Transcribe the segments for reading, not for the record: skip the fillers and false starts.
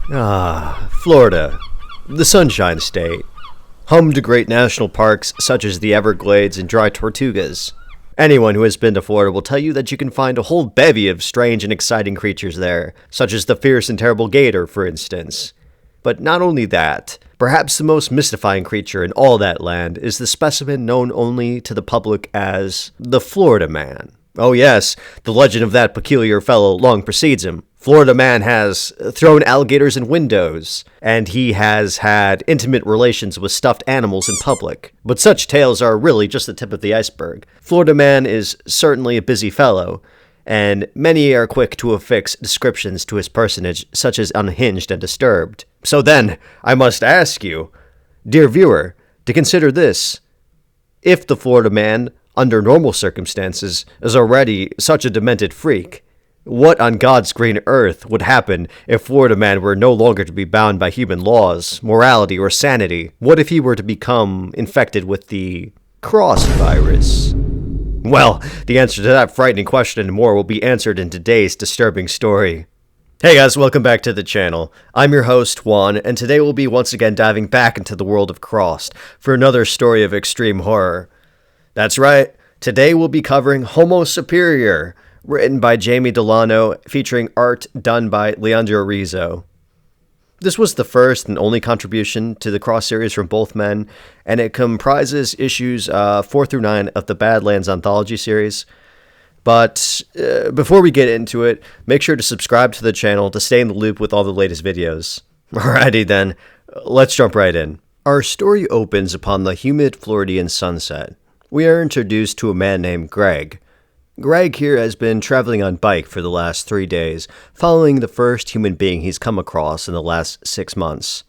Florida, the Sunshine State, home to great national parks such as the Everglades and dry Tortugas. Anyone who has been to Florida will tell you that you can find a whole bevy of strange and exciting creatures there, such as the fierce and terrible gator, for instance. But not only that, perhaps the most mystifying creature in all that land is the specimen known only to the public as the Florida Man. Oh yes, the legend of that peculiar fellow long precedes him. Florida Man has thrown alligators in windows, and he has had intimate relations with stuffed animals in public. But such tales are really just the tip of the iceberg. Florida Man is certainly a busy fellow, and many are quick to affix descriptions to his personage, such as unhinged and disturbed. So then, I must ask you, dear viewer, to consider this. If the Florida Man, under normal circumstances, is already such a demented freak, what on God's green earth would happen if Florida Man were no longer to be bound by human laws, morality, or sanity? What if he were to become infected with the cross virus? Well, the answer to that frightening question and more will be answered in today's disturbing story. Hey guys, welcome back to the channel. I'm your host, Juan, and today we'll be once again diving back into the world of Crossed for another story of extreme horror. That's right, today we'll be covering Homo Superior, written by Jamie Delano, featuring art done by Leandro Rizzo. This was the first and only contribution to the Cross series from both men, and it comprises issues 4 through 9 of the Badlands anthology series. But before we get into it, make sure to subscribe to the channel to stay in the loop with all the latest videos. Alrighty then, let's jump right in. Our story opens upon the humid Floridian sunset. We are introduced to a man named Greg. Greg here has been traveling on bike for the last 3 days, following the first human being he's come across in the last 6 months.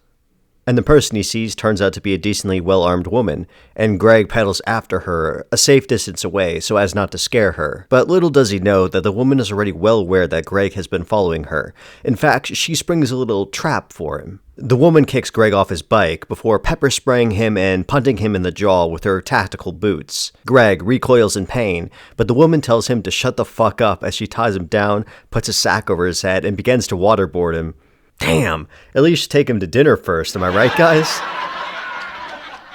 And the person he sees turns out to be a decently well-armed woman, and Greg pedals after her a safe distance away so as not to scare her. But little does he know that the woman is already well aware that Greg has been following her. In fact, she springs a little trap for him. The woman kicks Greg off his bike before pepper spraying him and punting him in the jaw with her tactical boots. Greg recoils in pain, but the woman tells him to shut the fuck up as she ties him down, puts a sack over his head, and begins to waterboard him. Damn, at least take him to dinner first, am I right, guys?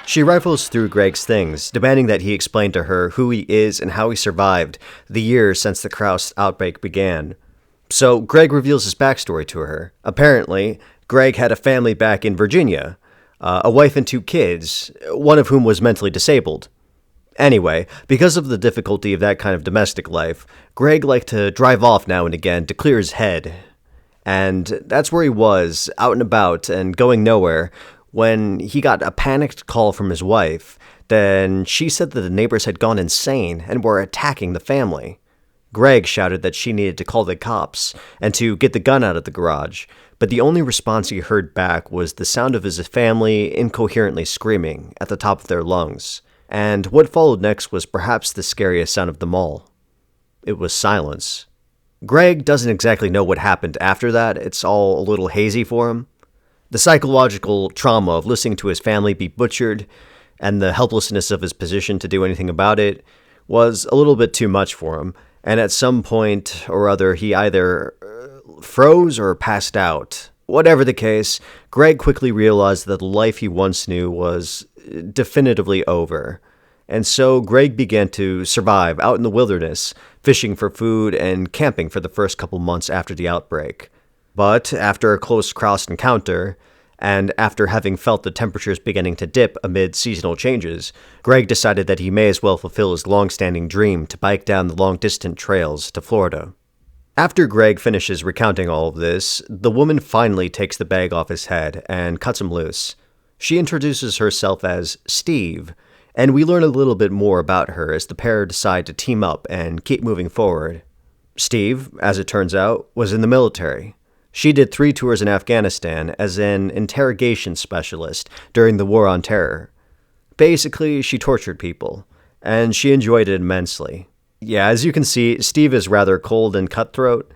She rifles through Greg's things, demanding that he explain to her who he is and how he survived the years since the Kraus outbreak began. So Greg reveals his backstory to her. Apparently, Greg had a family back in Virginia, a wife and 2 kids, one of whom was mentally disabled. Anyway, because of the difficulty of that kind of domestic life, Greg liked to drive off now and again to clear his head. And that's where he was, out and about and going nowhere, when he got a panicked call from his wife. Then she said that the neighbors had gone insane and were attacking the family. Greg shouted that she needed to call the cops and to get the gun out of the garage, but the only response he heard back was the sound of his family incoherently screaming at the top of their lungs. And what followed next was perhaps the scariest sound of them all. It was silence. Greg doesn't exactly know what happened after that. It's all a little hazy for him. The psychological trauma of listening to his family be butchered and the helplessness of his position to do anything about it was a little bit too much for him, and at some point or other he either froze or passed out. Whatever the case, Greg quickly realized that the life he once knew was definitively over. And so Greg began to survive out in the wilderness, fishing for food and camping for the first couple months after the outbreak. But after a close Kraus encounter, and after having felt the temperatures beginning to dip amid seasonal changes, Greg decided that he may as well fulfill his long-standing dream to bike down the long-distant trails to Florida. After Greg finishes recounting all of this, the woman finally takes the bag off his head and cuts him loose. She introduces herself as Steve, and we learn a little bit more about her as the pair decide to team up and keep moving forward. Steve, as it turns out, was in the military. She did 3 tours in Afghanistan as an interrogation specialist during the War on Terror. Basically, she tortured people, and she enjoyed it immensely. Yeah, as you can see, Steve is rather cold and cutthroat.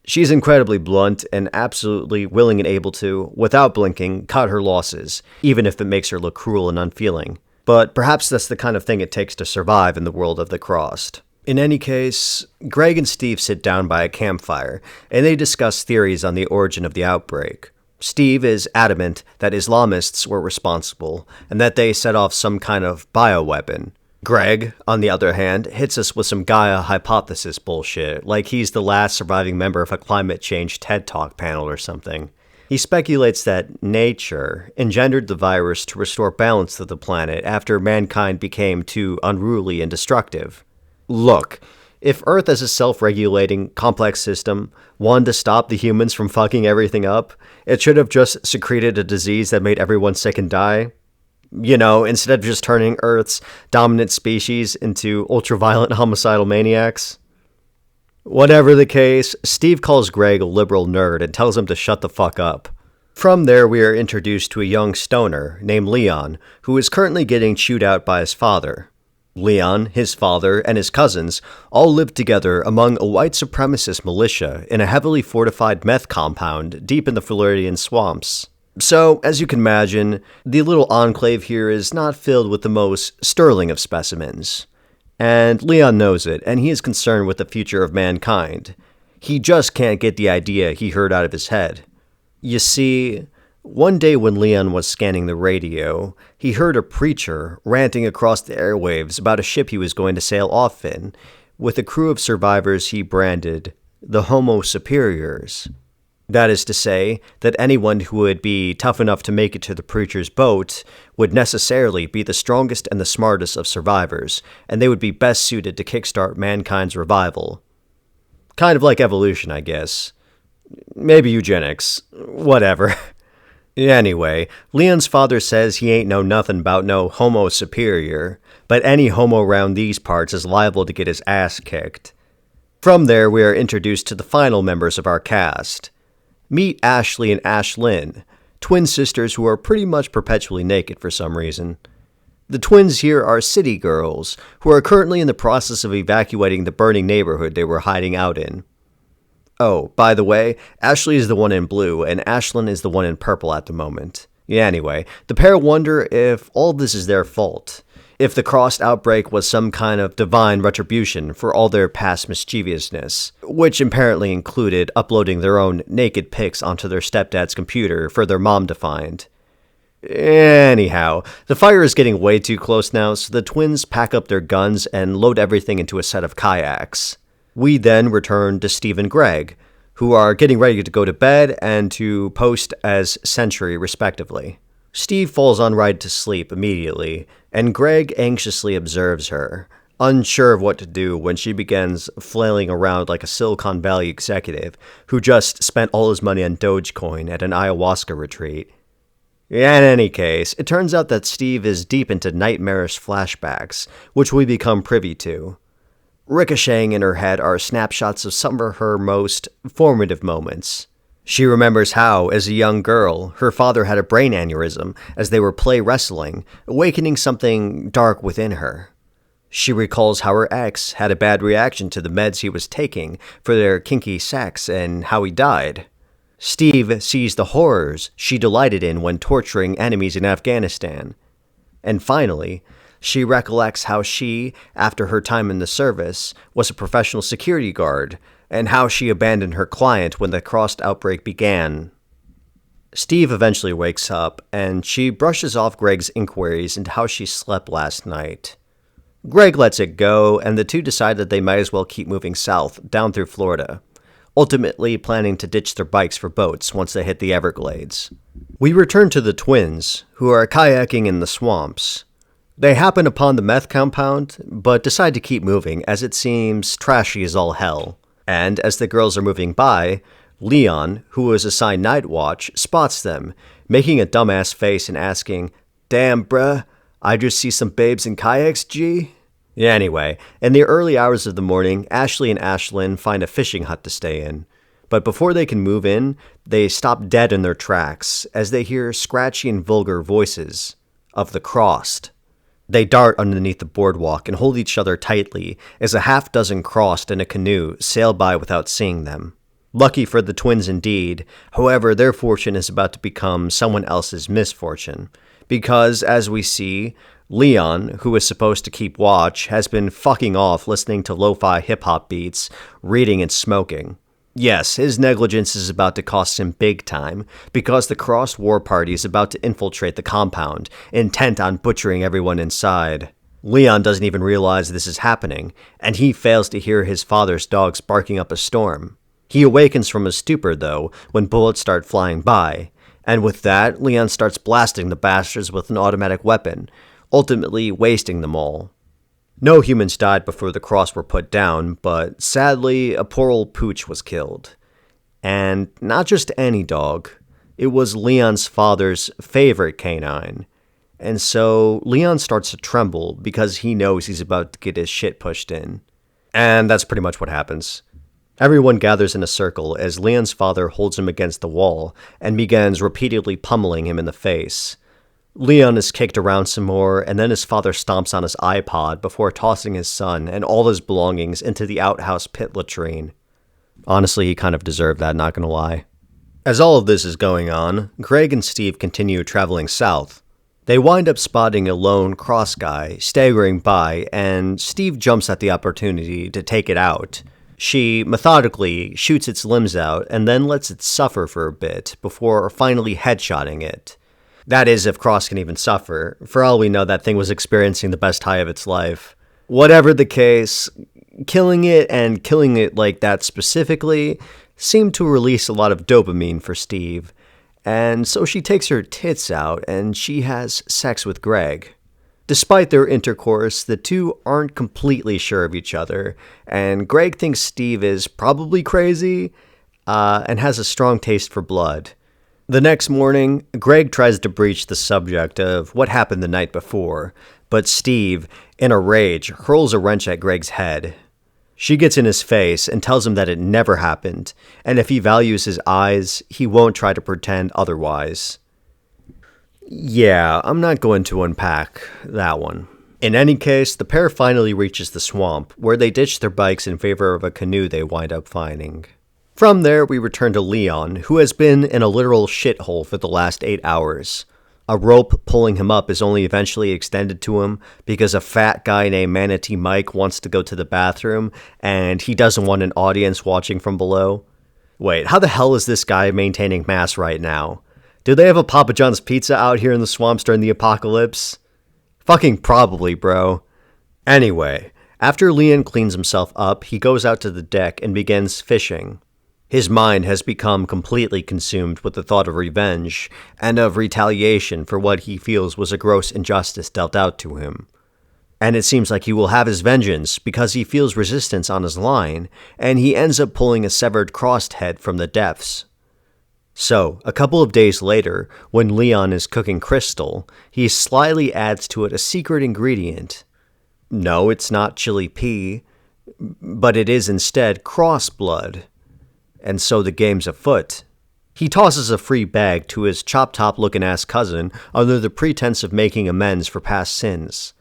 She's incredibly blunt and absolutely willing and able to, without blinking, cut her losses, even if it makes her look cruel and unfeeling. But perhaps that's the kind of thing it takes to survive in the world of the Crossed. In any case, Greg and Steve sit down by a campfire, and they discuss theories on the origin of the outbreak. Steve is adamant that Islamists were responsible and that they set off some kind of bioweapon. Greg, on the other hand, hits us with some Gaia hypothesis bullshit, like he's the last surviving member of a climate change TED Talk panel or something. He speculates that nature engendered the virus to restore balance to the planet after mankind became too unruly and destructive. Look, if Earth as a self-regulating, complex system wanted to stop the humans from fucking everything up, it should have just secreted a disease that made everyone sick and die. You know, instead of just turning Earth's dominant species into ultra-violent homicidal maniacs. Whatever the case, Steve calls Greg a liberal nerd and tells him to shut the fuck up. From there, we are introduced to a young stoner named Leon, who is currently getting chewed out by his father. Leon, his father, and his cousins all lived together among a white supremacist militia in a heavily fortified meth compound deep in the Floridian swamps. So, as you can imagine, the little enclave here is not filled with the most sterling of specimens. And Leon knows it, and he is concerned with the future of mankind. He just can't get the idea he heard out of his head. You see, one day when Leon was scanning the radio, he heard a preacher ranting across the airwaves about a ship he was going to sail off in, with a crew of survivors he branded the Homo superiors. That is to say, that anyone who would be tough enough to make it to the preacher's boat would necessarily be the strongest and the smartest of survivors, and they would be best suited to kickstart mankind's revival. Kind of like evolution, I guess. Maybe eugenics. Whatever. Anyway, Leon's father says he ain't know nothing about no Homo superior, but any homo round these parts is liable to get his ass kicked. From there, we are introduced to the final members of our cast. Meet Ashley and Ashlyn, twin sisters who are pretty much perpetually naked for some reason. The twins here are city girls, who are currently in the process of evacuating the burning neighborhood they were hiding out in. Oh, by the way, Ashley is the one in blue, and Ashlyn is the one in purple at the moment. Anyway, the pair wonder if all this is their fault. If the crossed outbreak was some kind of divine retribution for all their past mischievousness, which apparently included uploading their own naked pics onto their stepdad's computer for their mom to find. Anyhow, the fire is getting way too close now, so the twins pack up their guns and load everything into a set of kayaks. We then return to Steve and Greg, who are getting ready to go to bed and to post as sentry respectively. Steve falls right to sleep immediately, and Greg anxiously observes her, unsure of what to do when she begins flailing around like a Silicon Valley executive who just spent all his money on Dogecoin at an ayahuasca retreat. In any case, it turns out that Steve is deep into nightmarish flashbacks, which we become privy to. Ricocheting in her head are snapshots of some of her most formative moments. She remembers how, as a young girl, her father had a brain aneurysm as they were play wrestling, awakening something dark within her. She recalls how her ex had a bad reaction to the meds he was taking for their kinky sex and how he died. Steve sees the horrors she delighted in when torturing enemies in Afghanistan. And finally, she recollects how she, after her time in the service, was a professional security guard, and how she abandoned her client when the crossed outbreak began. Steve eventually wakes up, and she brushes off Greg's inquiries into how she slept last night. Greg lets it go, and the two decide that they might as well keep moving south, down through Florida, ultimately planning to ditch their bikes for boats once they hit the Everglades. We return to the twins, who are kayaking in the swamps. They happen upon the meth compound, but decide to keep moving as it seems trashy as all hell. And as the girls are moving by, Leon, who was assigned night watch, spots them, making a dumbass face and asking, "Damn, bruh, I just see some babes in kayaks, G?" Anyway, in the early hours of the morning, Ashley and Ashlyn find a fishing hut to stay in. But before they can move in, they stop dead in their tracks as they hear scratchy and vulgar voices of the crossed. They dart underneath the boardwalk and hold each other tightly as a half-dozen crossed in a canoe sail by without seeing them. Lucky for the twins indeed, however, their fortune is about to become someone else's misfortune, because, as we see, Leon, who is supposed to keep watch, has been fucking off listening to lo-fi hip-hop beats, reading and smoking. Yes, his negligence is about to cost him big time, because the Cross War Party is about to infiltrate the compound, intent on butchering everyone inside. Leon doesn't even realize this is happening, and he fails to hear his father's dogs barking up a storm. He awakens from his stupor, though, when bullets start flying by, and with that, Leon starts blasting the bastards with an automatic weapon, ultimately wasting them all. No humans died before the Cross were put down, but sadly, a poor old pooch was killed. And not just any dog, it was Leon's father's favorite canine. And so Leon starts to tremble because he knows he's about to get his shit pushed in. And that's pretty much what happens. Everyone gathers in a circle as Leon's father holds him against the wall and begins repeatedly pummeling him in the face. Leon is kicked around some more, and then his father stomps on his iPod before tossing his son and all his belongings into the outhouse pit latrine. Honestly, he kind of deserved that, not gonna lie. As all of this is going on, Greg and Steve continue traveling south. They wind up spotting a lone Cross guy staggering by, and Steve jumps at the opportunity to take it out. She methodically shoots its limbs out and then lets it suffer for a bit before finally headshotting it. That is, if Cross can even suffer. For all we know, that thing was experiencing the best high of its life. Whatever the case, killing it like that specifically seemed to release a lot of dopamine for Steve. And so she takes her tits out and she has sex with Greg. Despite their intercourse, the two aren't completely sure of each other, and Greg thinks Steve is probably crazy and has a strong taste for blood. The next morning, Greg tries to breach the subject of what happened the night before, but Steve, in a rage, hurls a wrench at Greg's head. She gets in his face and tells him that it never happened, and if he values his eyes, he won't try to pretend otherwise. Yeah, I'm not going to unpack that one. In any case, the pair finally reaches the swamp, where they ditch their bikes in favor of a canoe they wind up finding. From there, we return to Leon, who has been in a literal shithole for the last 8 hours. A rope pulling him up is only eventually extended to him because a fat guy named Manatee Mike wants to go to the bathroom, and he doesn't want an audience watching from below. Wait, how the hell is this guy maintaining mass right now? Do they have a Papa John's pizza out here in the swamps during the apocalypse? Fucking probably, bro. Anyway, after Leon cleans himself up, he goes out to the deck and begins fishing. His mind has become completely consumed with the thought of revenge and of retaliation for what he feels was a gross injustice dealt out to him. And it seems like he will have his vengeance because he feels resistance on his line, and he ends up pulling a severed crossed head from the depths. So, a couple of days later, when Leon is cooking Crystal, he slyly adds to it a secret ingredient. No, it's not chili pea, but it is instead cross blood. And so the game's afoot. He tosses a free bag to his chop-top-looking-ass cousin under the pretense of making amends for past sins.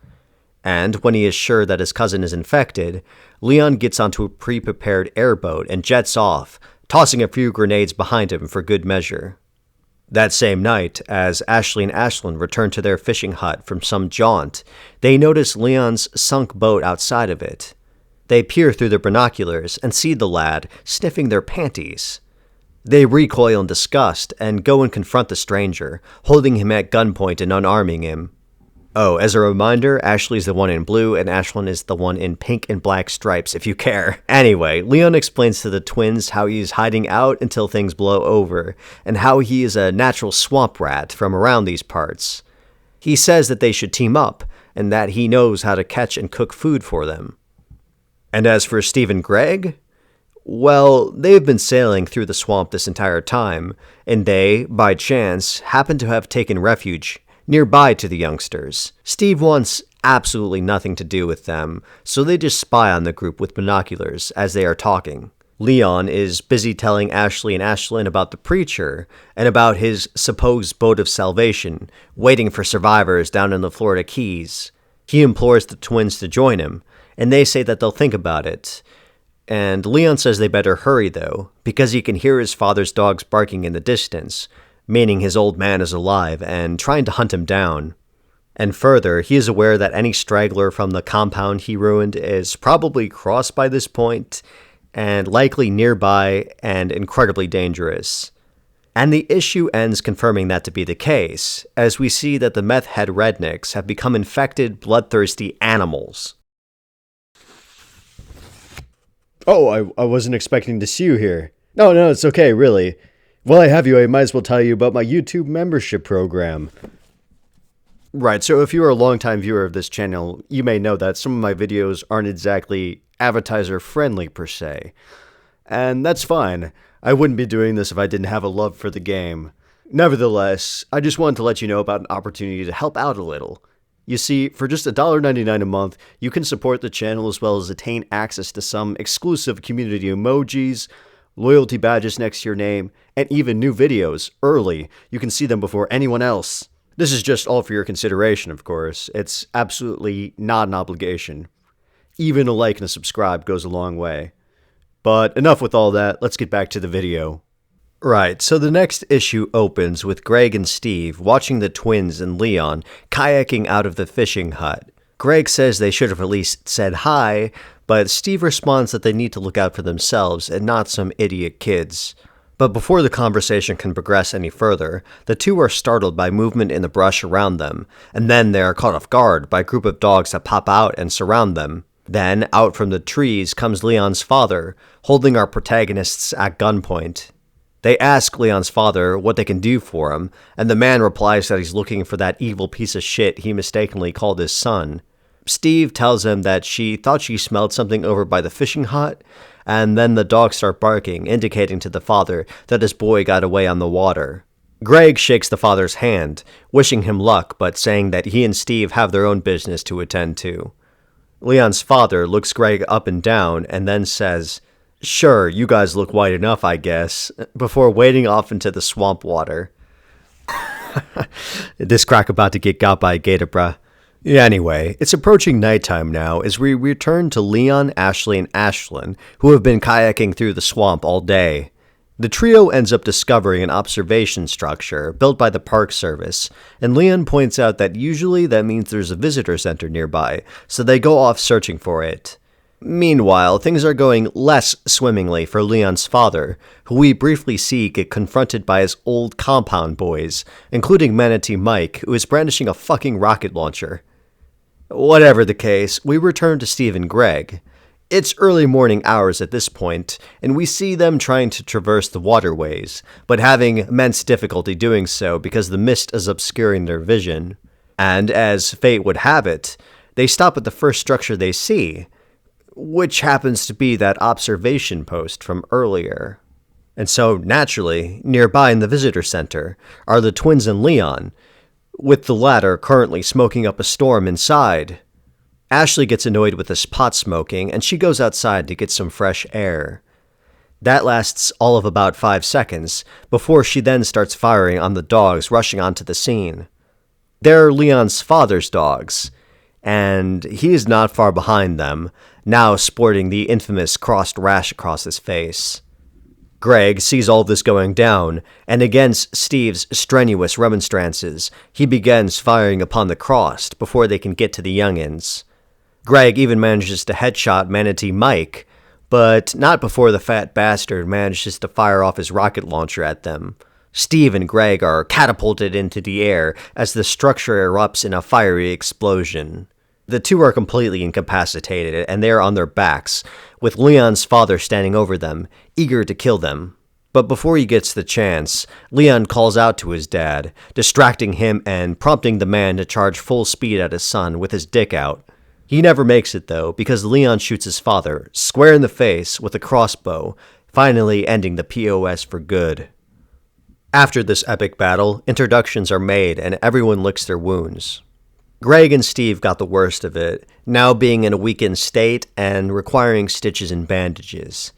And when he is sure that his cousin is infected, Leon gets onto a pre-prepared airboat and jets off, tossing a few grenades behind him for good measure. That same night, as Ashley and Ashlyn return to their fishing hut from some jaunt, they notice Leon's sunk boat outside of it. They peer through their binoculars and see the lad sniffing their panties. They recoil in disgust and go and confront the stranger, holding him at gunpoint and unarming him. Oh, as a reminder, Ashley's the one in blue and Ashlyn is the one in pink and black stripes, if you care. Anyway, Leon explains to the twins how he is hiding out until things blow over, and how he is a natural swamp rat from around these parts. He says that they should team up, and that he knows how to catch and cook food for them. And as for Steve and Greg, well, they've been sailing through the swamp this entire time, and they, by chance, happen to have taken refuge nearby to the youngsters. Steve wants absolutely nothing to do with them, so they just spy on the group with binoculars as they are talking. Leon is busy telling Ashley and Ashlyn about the preacher and about his supposed boat of salvation, waiting for survivors down in the Florida Keys. He implores the twins to join him, and they say that they'll think about it. And Leon says they better hurry, though, because he can hear his father's dogs barking in the distance, meaning his old man is alive and trying to hunt him down. And further, he is aware that any straggler from the compound he ruined is probably crossed by this point, and likely nearby and incredibly dangerous. And the issue ends confirming that to be the case, as we see that the meth head rednecks have become infected, bloodthirsty animals. Oh, I wasn't expecting to see you here. No, it's okay, really. While I have you, I might as well tell you about my YouTube membership program. Right, so if you are a longtime viewer of this channel, you may know that some of my videos aren't exactly advertiser-friendly per se. And that's fine. I wouldn't be doing this if I didn't have a love for the game. Nevertheless, I just wanted to let you know about an opportunity to help out a little. You see, for just $1.99 a month, you can support the channel as well as attain access to some exclusive community emojis, loyalty badges next to your name, and even new videos early. You can see them before anyone else. This is just all for your consideration, of course. It's absolutely not an obligation. Even a like and a subscribe goes a long way. But enough with all that, let's get back to the video. Right, so the next issue opens with Greg and Steve watching the twins and Leon kayaking out of the fishing hut. Greg says they should have at least said hi, but Steve responds that they need to look out for themselves and not some idiot kids. But before the conversation can progress any further, the two are startled by movement in the brush around them, and then they are caught off guard by a group of dogs that pop out and surround them. Then, out from the trees comes Leon's father, holding our protagonists at gunpoint. They ask Leon's father what they can do for him, and the man replies that he's looking for that evil piece of shit he mistakenly called his son. Steve tells him that she thought she smelled something over by the fishing hut, and then the dogs start barking, indicating to the father that his boy got away on the water. Greg shakes the father's hand, wishing him luck, but saying that he and Steve have their own business to attend to. Leon's father looks Greg up and down and then says, "Sure, you guys look white enough, I guess," before wading off into the swamp water. This crack about to get got by a gator, bruh. Anyway, it's approaching nighttime now as we return to Leon, Ashley, and Ashlyn, who have been kayaking through the swamp all day. The trio ends up discovering an observation structure built by the Park Service, and Leon points out that usually that means there's a visitor center nearby, so they go off searching for it. Meanwhile, things are going less swimmingly for Leon's father, who we briefly see get confronted by his old compound boys, including Manatee Mike, who is brandishing a fucking rocket launcher. Whatever the case, we return to Steve and Greg. It's early morning hours at this point, and we see them trying to traverse the waterways, but having immense difficulty doing so because the mist is obscuring their vision. And as fate would have it, they stop at the first structure they see, which happens to be that observation post from earlier. And so, naturally, nearby in the visitor center are the twins and Leon, with the latter currently smoking up a storm inside. Ashley gets annoyed with this pot smoking, and she goes outside to get some fresh air. That lasts all of about 5 seconds, before she then starts firing on the dogs rushing onto the scene. They're Leon's father's dogs, and he is not far behind them, now sporting the infamous crossed rash across his face. Greg sees all this going down, and against Steve's strenuous remonstrances, he begins firing upon the crossed before they can get to the youngins. Greg even manages to headshot Manatee Mike, but not before the fat bastard manages to fire off his rocket launcher at them. Steve and Greg are catapulted into the air as the structure erupts in a fiery explosion. The two are completely incapacitated, and they are on their backs, with Leon's father standing over them, eager to kill them. But before he gets the chance, Leon calls out to his dad, distracting him and prompting the man to charge full speed at his son with his dick out. He never makes it, though, because Leon shoots his father square in the face with a crossbow, finally ending the POS for good. After this epic battle, introductions are made and everyone licks their wounds. Greg and Steve got the worst of it, now being in a weakened state and requiring stitches and bandages.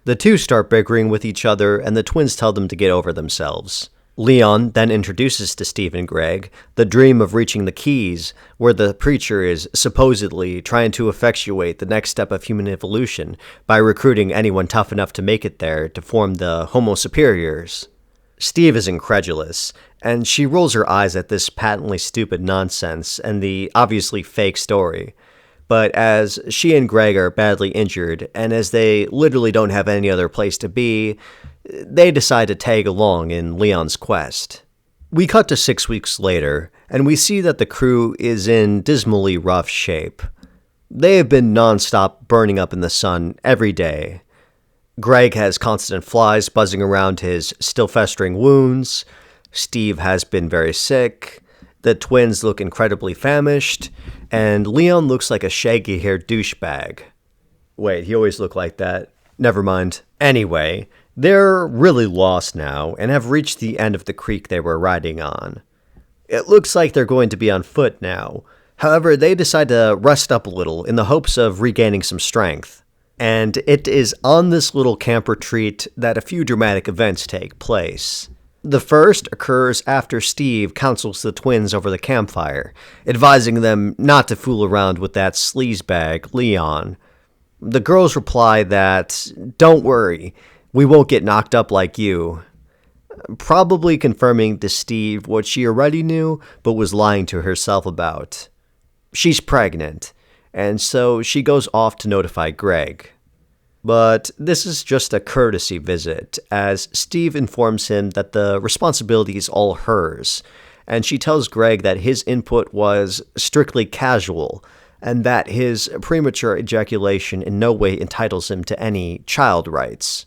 The two start bickering with each other, and the twins tell them to get over themselves. Leon then introduces to Steve and Greg the dream of reaching the Keys, where the preacher is supposedly trying to effectuate the next step of human evolution by recruiting anyone tough enough to make it there to form the Homo superiors. Steve is incredulous, and she rolls her eyes at this patently stupid nonsense and the obviously fake story. But as she and Greg are badly injured, and as they literally don't have any other place to be, they decide to tag along in Leon's quest. We cut to 6 weeks later, and we see that the crew is in dismally rough shape. They have been nonstop burning up in the sun every day. Greg has constant flies buzzing around his still festering wounds. Steve has been very sick. The twins look incredibly famished. And Leon looks like a shaggy-haired douchebag. Wait, he always looked like that. Never mind. Anyway, they're really lost now and have reached the end of the creek they were riding on. It looks like they're going to be on foot now. However, they decide to rest up a little in the hopes of regaining some strength. And it is on this little camp retreat that a few dramatic events take place. The first occurs after Steve counsels the twins over the campfire, advising them not to fool around with that sleazebag, Leon. The girls reply that, "Don't worry, we won't get knocked up like you," probably confirming to Steve what she already knew but was lying to herself about. She's pregnant, and so she goes off to notify Greg. But this is just a courtesy visit, as Steve informs him that the responsibility is all hers, and she tells Greg that his input was strictly casual, and that his premature ejaculation in no way entitles him to any child rights.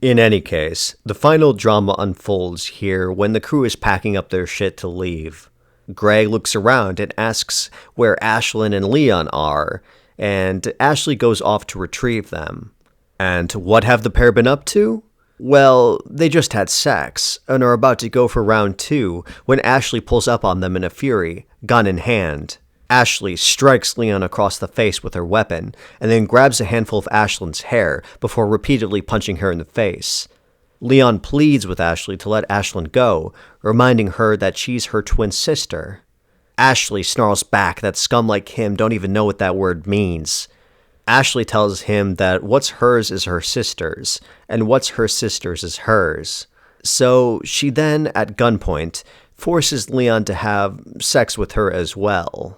In any case, the final drama unfolds here when the crew is packing up their shit to leave. Greg looks around and asks where Ashlyn and Leon are, and Ashley goes off to retrieve them. And what have the pair been up to? Well, they just had sex, and are about to go for round 2 when Ashley pulls up on them in a fury, gun in hand. Ashley strikes Leon across the face with her weapon, and then grabs a handful of Ashlyn's hair before repeatedly punching her in the face. Leon pleads with Ashley to let Ashlyn go, reminding her that she's her twin sister. Ashley snarls back that scum like him don't even know what that word means. Ashley tells him that what's hers is her sister's, and what's her sister's is hers. So she then, at gunpoint, forces Leon to have sex with her as well.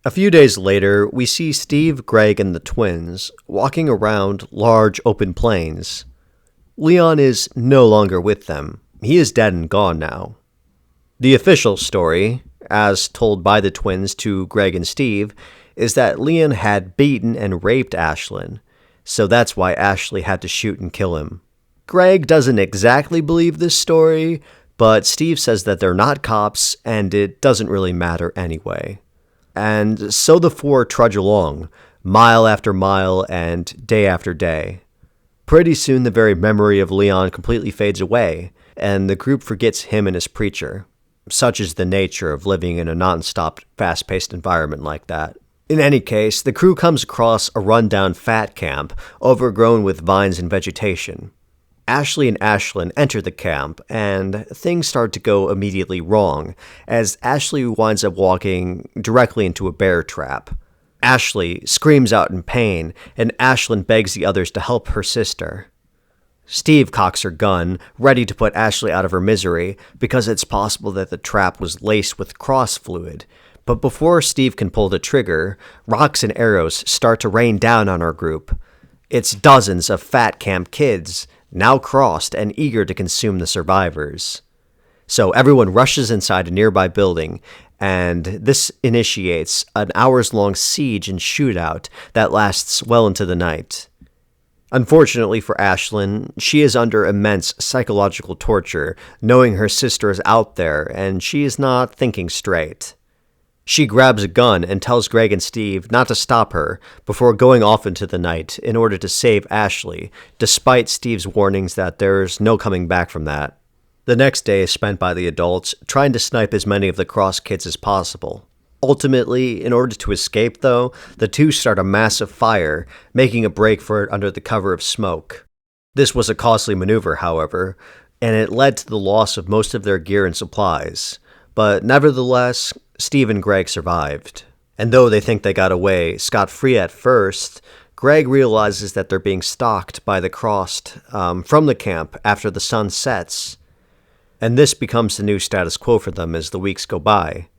A few days later, we see Steve, Greg, and the twins walking around large open plains. Leon is no longer with them. He is dead and gone now. The official story, as told by the twins to Greg and Steve, is that Leon had beaten and raped Ashlyn, so that's why Ashley had to shoot and kill him. Greg doesn't exactly believe this story, but Steve says that they're not cops, and it doesn't really matter anyway. And so the four trudge along, mile after mile and day after day. Pretty soon the very memory of Leon completely fades away, and the group forgets him and his preacher. Such is the nature of living in a non-stop, fast-paced environment like that. In any case, the crew comes across a rundown fat camp, overgrown with vines and vegetation. Ashley and Ashlyn enter the camp, and things start to go immediately wrong, as Ashley winds up walking directly into a bear trap. Ashley screams out in pain, and Ashlyn begs the others to help her sister. Steve cocks her gun, ready to put Ashley out of her misery, because it's possible that the trap was laced with cross fluid. But before Steve can pull the trigger, rocks and arrows start to rain down on our group. It's dozens of fat camp kids, now crossed and eager to consume the survivors. So everyone rushes inside a nearby building, and this initiates an hours-long siege and shootout that lasts well into the night. Unfortunately for Ashlyn, she is under immense psychological torture, knowing her sister is out there and she is not thinking straight. She grabs a gun and tells Greg and Steve not to stop her before going off into the night in order to save Ashley, despite Steve's warnings that there's no coming back from that. The next day is spent by the adults trying to snipe as many of the cross kids as possible. Ultimately, in order to escape though, the two start a massive fire, making a break for it under the cover of smoke. This was a costly maneuver, however, and it led to the loss of most of their gear and supplies. But nevertheless, Steve and Greg survived. And though they think they got away scot-free at first, Greg realizes that they're being stalked by the crossed from the camp after the sun sets. And this becomes the new status quo for them as the weeks go by.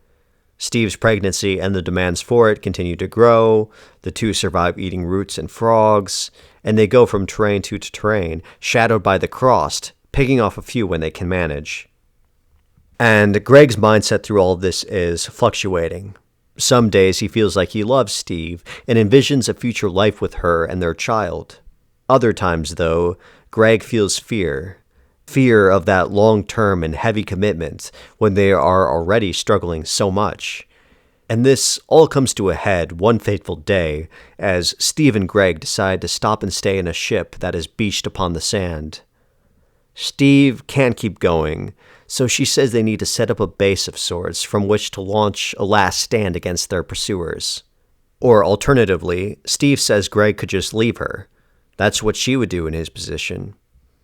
Steve's pregnancy and the demands for it continue to grow. The two survive eating roots and frogs, and they go from terrain to terrain, shadowed by the crossed, picking off a few when they can manage. And Greg's mindset through all of this is fluctuating. Some days he feels like he loves Steve and envisions a future life with her and their child. Other times, though, Greg feels fear. Fear of that long-term and heavy commitment when they are already struggling so much. And this all comes to a head one fateful day as Steve and Greg decide to stop and stay in a ship that is beached upon the sand. Steve can't keep going, so she says they need to set up a base of sorts from which to launch a last stand against their pursuers. Or alternatively, Steve says Greg could just leave her. That's what she would do in his position.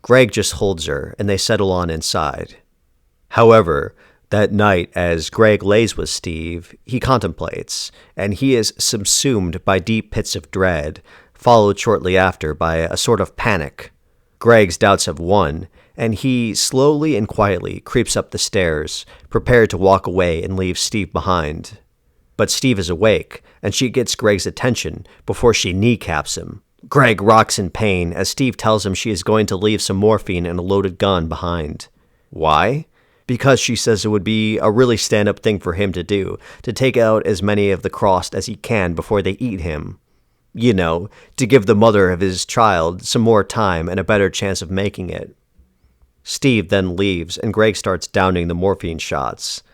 Greg just holds her, and they settle on inside. However, that night, as Greg lays with Steve, he contemplates, and he is subsumed by deep pits of dread, followed shortly after by a sort of panic. Greg's doubts have won, and he slowly and quietly creeps up the stairs, prepared to walk away and leave Steve behind. But Steve is awake, and she gets Greg's attention before she kneecaps him. Greg rocks in pain as Steve tells him she is going to leave some morphine and a loaded gun behind. Why? Because she says it would be a really stand-up thing for him to do, to take out as many of the crossed as he can before they eat him. You know, to give the mother of his child some more time and a better chance of making it. Steve then leaves, and Greg starts downing the morphine shots.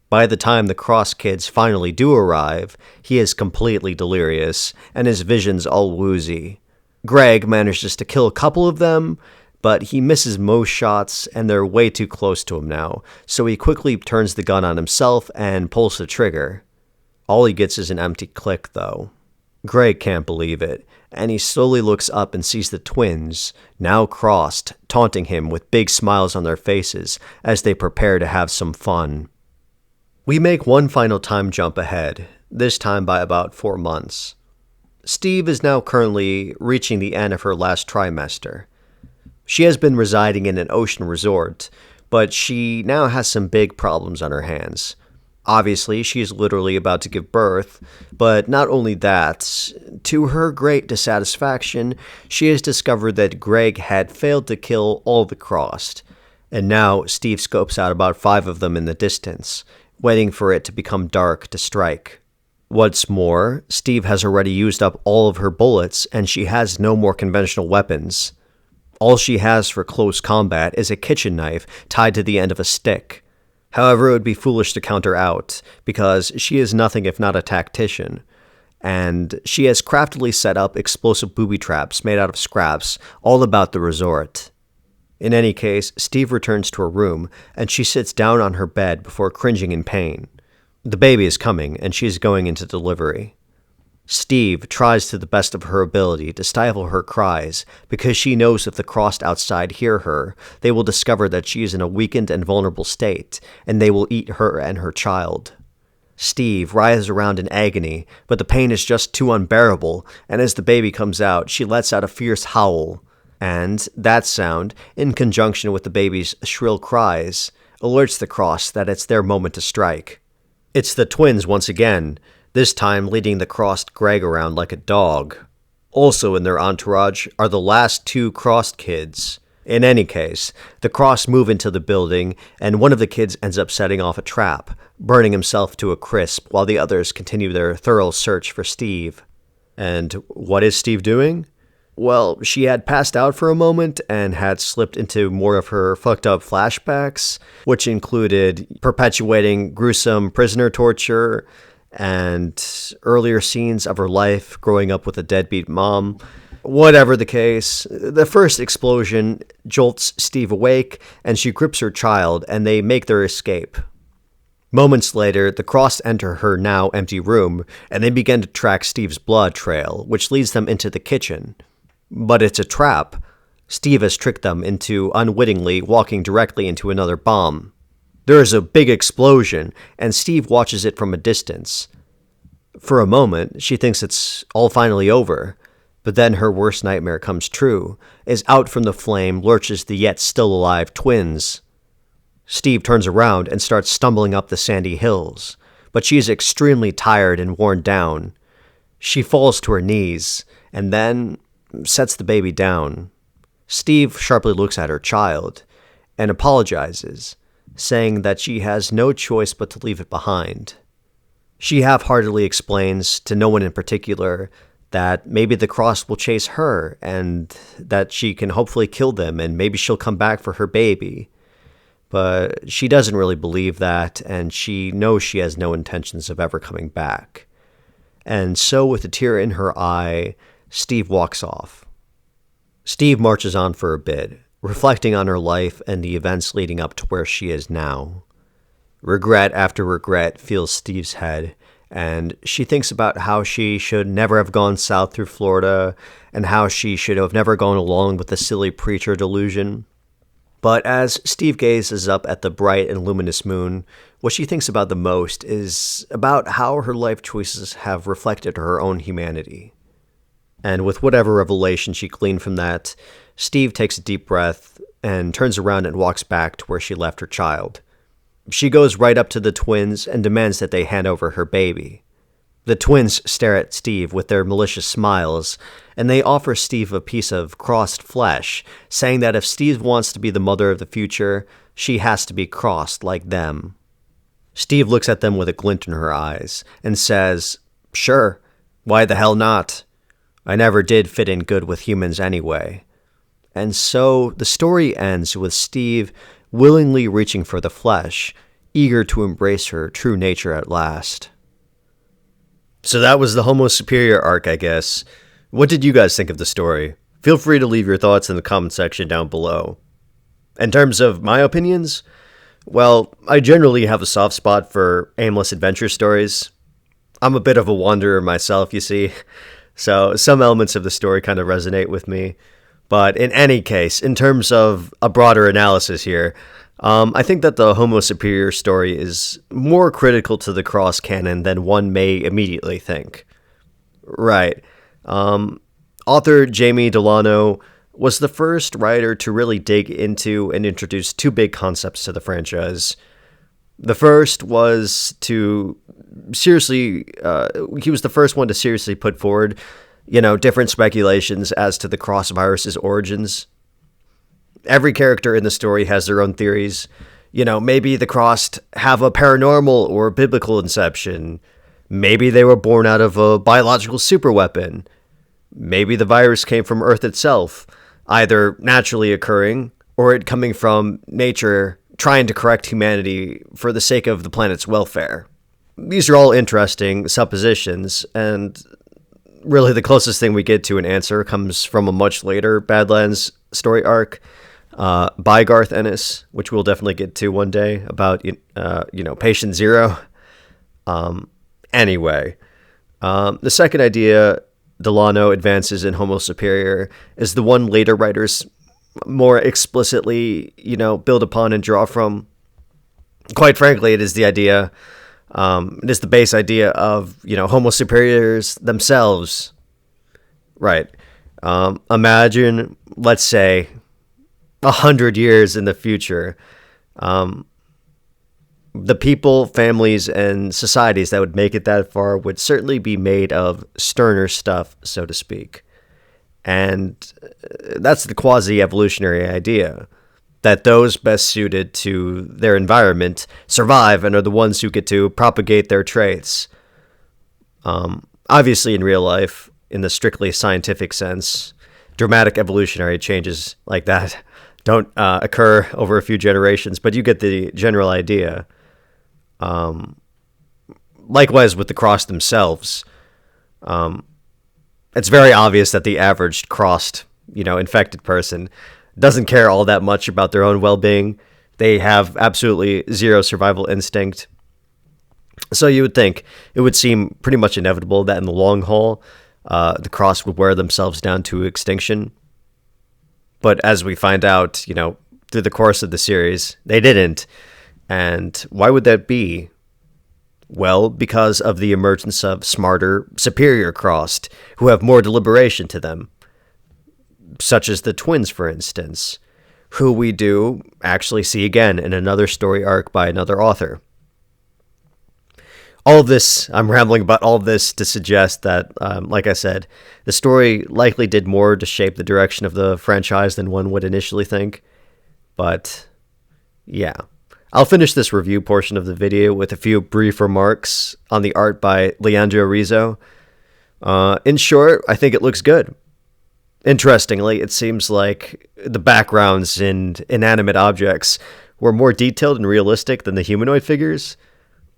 By the time the cross kids finally do arrive, he is completely delirious, and his vision's all woozy. Greg manages to kill a couple of them, but he misses most shots, and they're way too close to him now, so he quickly turns the gun on himself and pulls the trigger. All he gets is an empty click, though. Greg can't believe it, and he slowly looks up and sees the twins, now crossed, taunting him with big smiles on their faces as they prepare to have some fun. We make one final time jump ahead, this time by about 4 months. Steve is now currently reaching the end of her last trimester. She has been residing in an ocean resort, but she now has some big problems on her hands. Obviously, she is literally about to give birth, but not only that, to her great dissatisfaction, she has discovered that Greg had failed to kill all the crossed, and now Steve scopes out about 5 of them in the distance, waiting for it to become dark to strike. What's more, Steve has already used up all of her bullets, and she has no more conventional weapons. All she has for close combat is a kitchen knife tied to the end of a stick. However, it would be foolish to count her out, because she is nothing if not a tactician, and she has craftily set up explosive booby traps made out of scraps all about the resort. In any case, Steve returns to her room, and she sits down on her bed before cringing in pain. The baby is coming, and she is going into delivery. Steve tries to the best of her ability to stifle her cries, because she knows if the crossed outside hear her, they will discover that she is in a weakened and vulnerable state, and they will eat her and her child. Steve writhes around in agony, but the pain is just too unbearable, and as the baby comes out, she lets out a fierce howl. And that sound, in conjunction with the baby's shrill cries, alerts the crossed that it's their moment to strike. It's the twins once again, this time leading the crossed Greg around like a dog. Also in their entourage are the last 2 crossed kids. In any case, the crossed move into the building, and one of the kids ends up setting off a trap, burning himself to a crisp while the others continue their thorough search for Steve. And what is Steve doing? Well, she had passed out for a moment and had slipped into more of her fucked up flashbacks, which included perpetuating gruesome prisoner torture and earlier scenes of her life growing up with a deadbeat mom. Whatever the case, the first explosion jolts Steve awake, and she grips her child, and they make their escape. Moments later, the crossed enter her now empty room, and they begin to track Steve's blood trail, which leads them into the kitchen. But it's a trap. Steve has tricked them into unwittingly walking directly into another bomb. There is a big explosion, and Steve watches it from a distance. For a moment, she thinks it's all finally over, but then her worst nightmare comes true, as out from the flame lurches the yet still alive twins. Steve turns around and starts stumbling up the sandy hills, but she is extremely tired and worn down. She falls to her knees and then sets the baby down. Steve sharply looks at her child and apologizes, saying that she has no choice but to leave it behind. She half-heartedly explains, to no one in particular, that maybe the cross will chase her and that she can hopefully kill them and maybe she'll come back for her baby. But she doesn't really believe that, and she knows she has no intentions of ever coming back. And so, with a tear in her eye, Steve walks off. Steve marches on for a bit, reflecting on her life and the events leading up to where she is now. Regret after regret fills Steve's head, and she thinks about how she should never have gone south through Florida, and how she should have never gone along with the silly preacher delusion. But as Steve gazes up at the bright and luminous moon, what she thinks about the most is about how her life choices have reflected her own humanity. And with whatever revelation she gleaned from that, Steve takes a deep breath and turns around and walks back to where she left her child. She goes right up to the twins and demands that they hand over her baby. The twins stare at Steve with their malicious smiles, and they offer Steve a piece of crossed flesh, saying that if Steve wants to be the mother of the future, she has to be crossed like them. Steve looks at them with a glint in her eyes and says, "Sure, why the hell not? I never did fit in good with humans anyway." And so the story ends with Steve willingly reaching for the flesh, eager to embrace her true nature at last. So that was the Homo Superior arc, I guess. What did you guys think of the story? Feel free to leave your thoughts in the comment section down below. In terms of my opinions, well, I generally have a soft spot for aimless adventure stories. I'm a bit of a wanderer myself, you see, so some elements of the story kind of resonate with me. But in any case, in terms of a broader analysis here, I think that the Homo Superior story is more critical to the cross canon than one may immediately think. Right. Author Jamie Delano was the first writer to really dig into and introduce two big concepts to the franchise. The first was to seriously, he was the first one to seriously put forward, different speculations as to the cross virus's origins. Every character in the story has their own theories. Maybe the crossed have a paranormal or biblical inception. Maybe they were born out of a biological superweapon. Maybe the virus came from Earth itself, either naturally occurring or it coming from nature trying to correct humanity for the sake of the planet's welfare. These are all interesting suppositions, and really the closest thing we get to an answer comes from a much later Badlands story arc by Garth Ennis, which we'll definitely get to one day, about Patient Zero. Anyway, the second idea Delano advances in Homo Superior is the one later writers more explicitly, build upon and draw from. Quite frankly, it is the idea, it is the base idea of, Homo Superiors themselves. Right. Imagine, let's say, 100 years in the future, the people, families, and societies that would make it that far would certainly be made of sterner stuff, so to speak. And that's the quasi-evolutionary idea, that those best suited to their environment survive and are the ones who get to propagate their traits. Obviously, in real life, in the strictly scientific sense, dramatic evolutionary changes like that don't occur over a few generations, but you get the general idea. Likewise with the cross themselves, it's very obvious that the average crossed, infected person doesn't care all that much about their own well-being. They have absolutely zero survival instinct. So you would think it would seem pretty much inevitable that in the long haul, the cross would wear themselves down to extinction. But as we find out, through the course of the series, they didn't. And why would that be? Well, because of the emergence of smarter, superior crossed, who have more deliberation to them. Such as the twins, for instance, who we do actually see again in another story arc by another author. All of this, I'm rambling about all of this to suggest that, like I said, the story likely did more to shape the direction of the franchise than one would initially think. But, yeah. I'll finish this review portion of the video with a few brief remarks on the art by Leandro Rizzo. In short, I think it looks good. Interestingly, it seems like the backgrounds in inanimate objects were more detailed and realistic than the humanoid figures,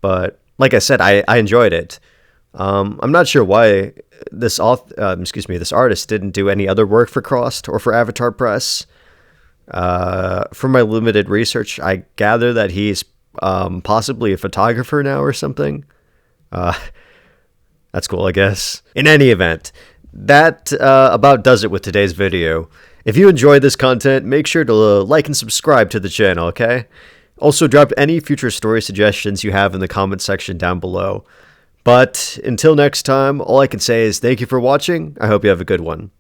but like I said, I enjoyed it. I'm not sure why this artist didn't do any other work for Crossed or for Avatar Press. From my limited research, I gather that he's possibly a photographer now or something. That's cool, I guess. In any event, that about does it with today's video. If you enjoyed this content, make sure to like and subscribe to the channel, okay? Also, drop any future story suggestions you have in the comment section down below. But until next time, all I can say is thank you for watching. I hope you have a good one.